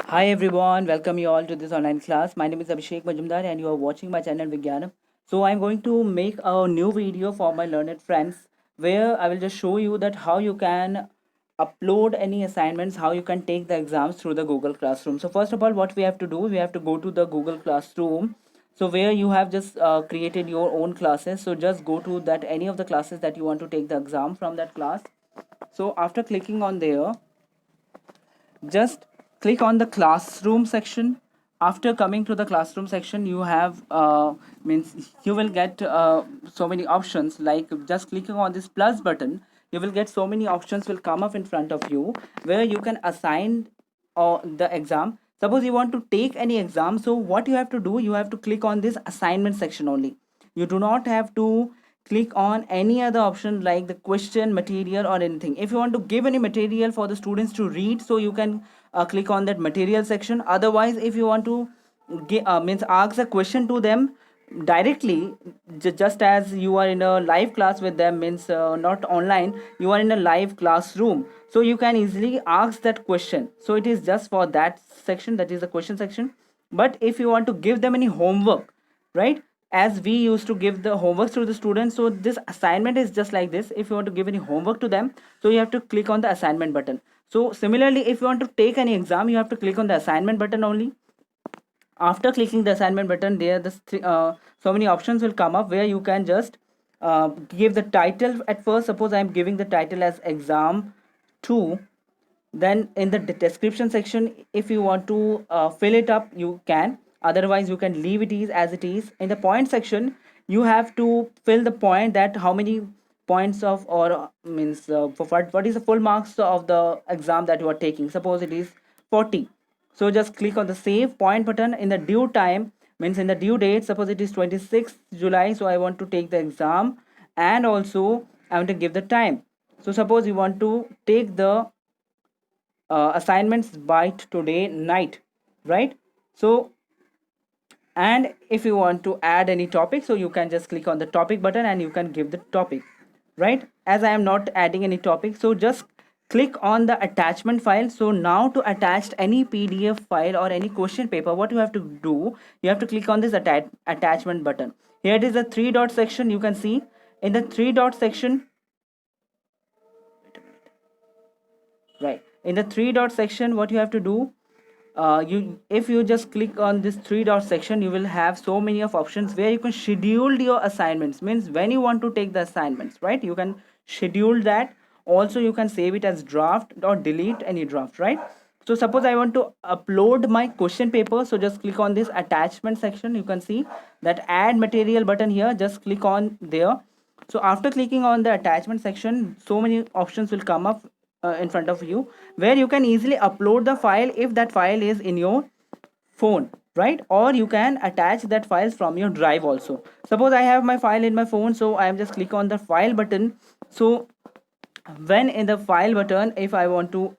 Hi everyone, welcome you all to this online class. My name is Abhishek Majumdar and you are watching my channel Vigyanam. So I'm going to make a new video for my learned friends where I will just show you that how you can upload any assignments, how you can take the exams through the Google Classroom. So first of all, what we have to do, we have to go to the Google Classroom. So where you have just created your own classes. So just go to that any of the classes that you want to take the exam from that class. So after clicking on there, just click on the classroom section. After coming to the classroom section, you have means you will get so many options, like just clicking on this plus button, you will get so many options will come up in front of you where you can assign the exam. Suppose you want to take any exam, so what you have to do, you have to click on this assignment section only. You do not have to click on any other option like the question, material, or anything. If you want to give any material for the students to read, so you can click on that material section. Otherwise, if you want to means ask a question to them directly, just as you are in a live class with them, means not online, you are in a live classroom, so you can easily ask that question. So it is just for that section, that is the question section. But if you want to give them any homework, right, as we used to give the homework to the students, so this assignment is just like this. If you want to give any homework to them, so you have to click on the assignment button. So similarly, if you want to take any exam, you have to click on the assignment button only. After clicking the assignment button, there so many options will come up where you can just give the title. At first, suppose I am giving the title as exam 2. Then in the description section, if you want to fill it up, you can. Otherwise, you can leave it is as it is. In the point section, you have to fill the point, that how many points of, or means for what is the full marks of the exam that you are taking. Suppose it is 40. So just click on the save point button. In the due time, means in the due date, suppose it is 26th July, so I want to take the exam, and also I want to give the time. So suppose you want to take the assignments by today night, right? So, and if you want to add any topic, so you can just click on the topic button and you can give the topic, right? As I am not adding any topic, so just click on the attachment file. So now to attach any PDF file or any question paper, what you have to do, you have to click on this attachment button. Here it is a three dot section, you can see. In the three dot section, right, in the three dot section, what you have to do, you if you just click on this three dot section, you will have so many of options where you can schedule your assignments. Means when you want to take the assignments, right, you can schedule that. Also you can save it as draft or delete any draft, right? So suppose I want to upload my question paper, so just click on this attachment section. You can see that add material button here, just click on there. So after clicking on the attachment section, so many options will come up in front of you where you can easily upload the file if that file is in your phone, right? Or you can attach that files from your drive also. Suppose I have my file in my phone, so I am just click on the file button. So when in the file button, if I want to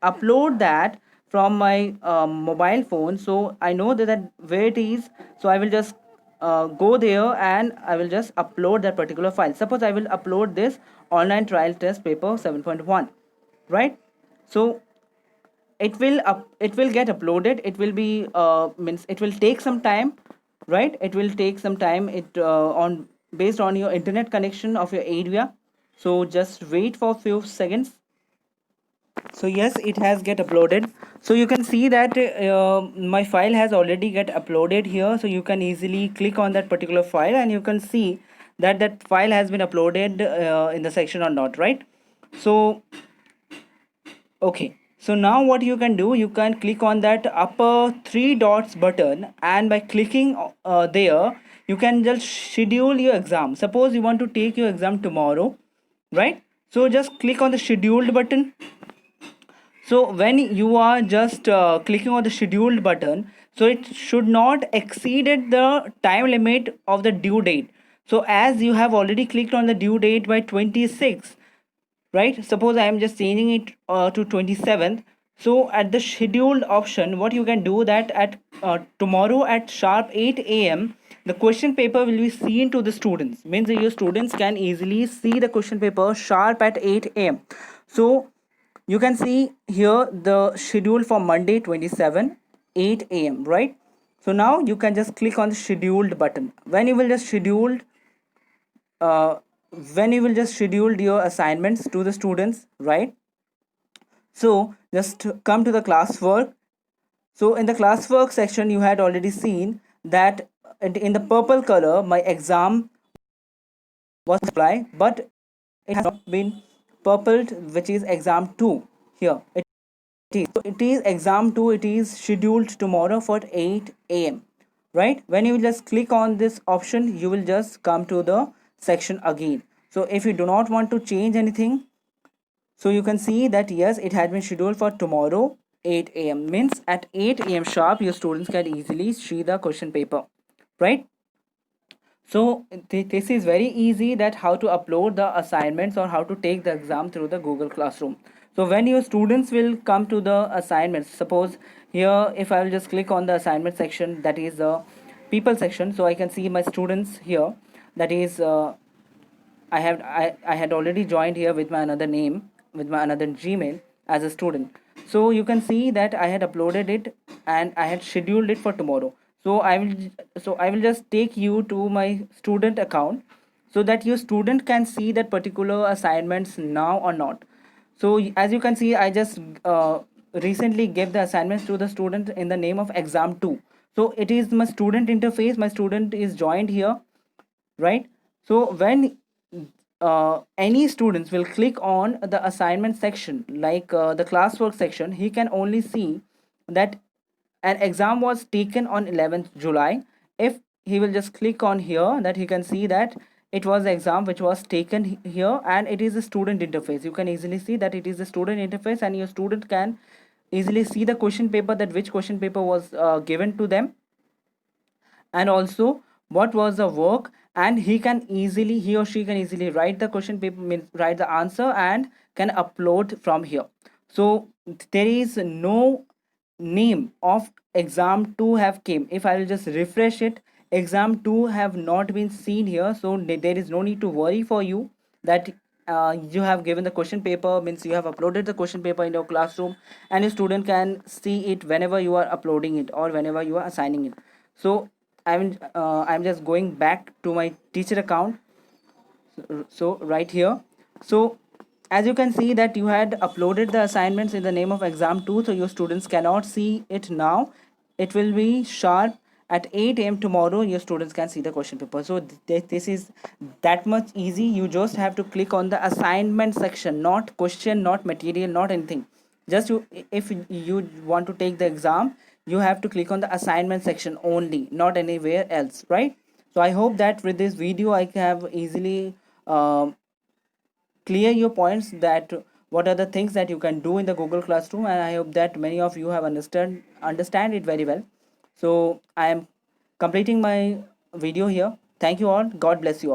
upload that from my mobile phone, so I know that where it is. So I will just go there and I will just upload that particular file. Suppose I will upload this online trial test paper 7.1, right? So it will get uploaded. It will be means it will take some time, right? It will take some time, it on based on your internet connection of your area. So just wait for few seconds. So yes, it has get uploaded. So you can see that my file has already get uploaded here. So you can easily click on that particular file and you can see that that file has been uploaded in the section or not, right? So okay, so now what you can do, you can click on that upper three dots button, and by clicking there, you can just schedule your exam. Suppose you want to take your exam tomorrow, right? So just click on the scheduled button. So when you are just clicking on the scheduled button, so it should not exceeded the time limit of the due date. So as you have already clicked on the due date by 26, right? Suppose I am just changing it to 27th. So at the scheduled option, what you can do, that at tomorrow at sharp 8 a.m., the question paper will be seen to the students. Means that your students can easily see the question paper sharp at 8 a.m. So you can see here the schedule for Monday 27 8 a.m, right? So now you can just click on the scheduled button. When you will just uh, schedule your assignments to the students, right? So just come to the classwork. So in the classwork section, you had already seen that in the purple color, my exam was applied, but it has not been purpled, which is exam 2 here. It is. So it is exam 2, it is scheduled tomorrow for 8 a.m. Right? When you just click on this option, you will just come to the section again. So if you do not want to change anything, so you can see that yes, it had been scheduled for tomorrow 8 a.m. Means at 8 a.m. sharp, your students can easily see the question paper, right? So this is very easy, that how to upload the assignments or how to take the exam through the Google Classroom. So when your students will come to the assignments, suppose here if I will just click on the assignment section, that is the people section, so I can see my students here. That is I had already joined here with my another name, with my another Gmail as a student. So you can see that I had uploaded it and I had scheduled it for tomorrow. So I will just take you to my student account, so that your student can see that particular assignments now or not. So as you can see, I just recently gave the assignments to the student in the name of exam 2. So it is my student interface, my student is joined here, right? So when any students will click on the assignment section, like the classwork section, he can only see that an exam was taken on 11th July. If he will just click on here, that he can see that it was the exam which was taken here, and it is a student interface. You can easily see that it is a student interface, and your student can easily see the question paper, that which question paper was given to them, and also what was the work, and he or she can easily write the question paper, means write the answer, and can upload from here. So there is no name of exam 2 have came. If I will just refresh it, exam 2 have not been seen here, so there is no need to worry for you that you have given the question paper, means you have uploaded the question paper in your classroom, and your student can see it whenever you are uploading it or whenever you are assigning it. So I'm just going back to my teacher account. So right here, so as you can see that you had uploaded the assignments in the name of exam 2, so your students cannot see it now. It will be sharp at 8 a.m. tomorrow, your students can see the question paper. So this is that much easy. You just have to click on the assignment section, not question, not material, not anything. Just if you want to take the exam, you have to click on the assignment section only, not anywhere else, right? So I hope that with this video I have easily um, clear your points, that what are the things that you can do in the Google Classroom, and I hope that many of you have understand it very well. So I am completing my video here. Thank you all. God bless you all.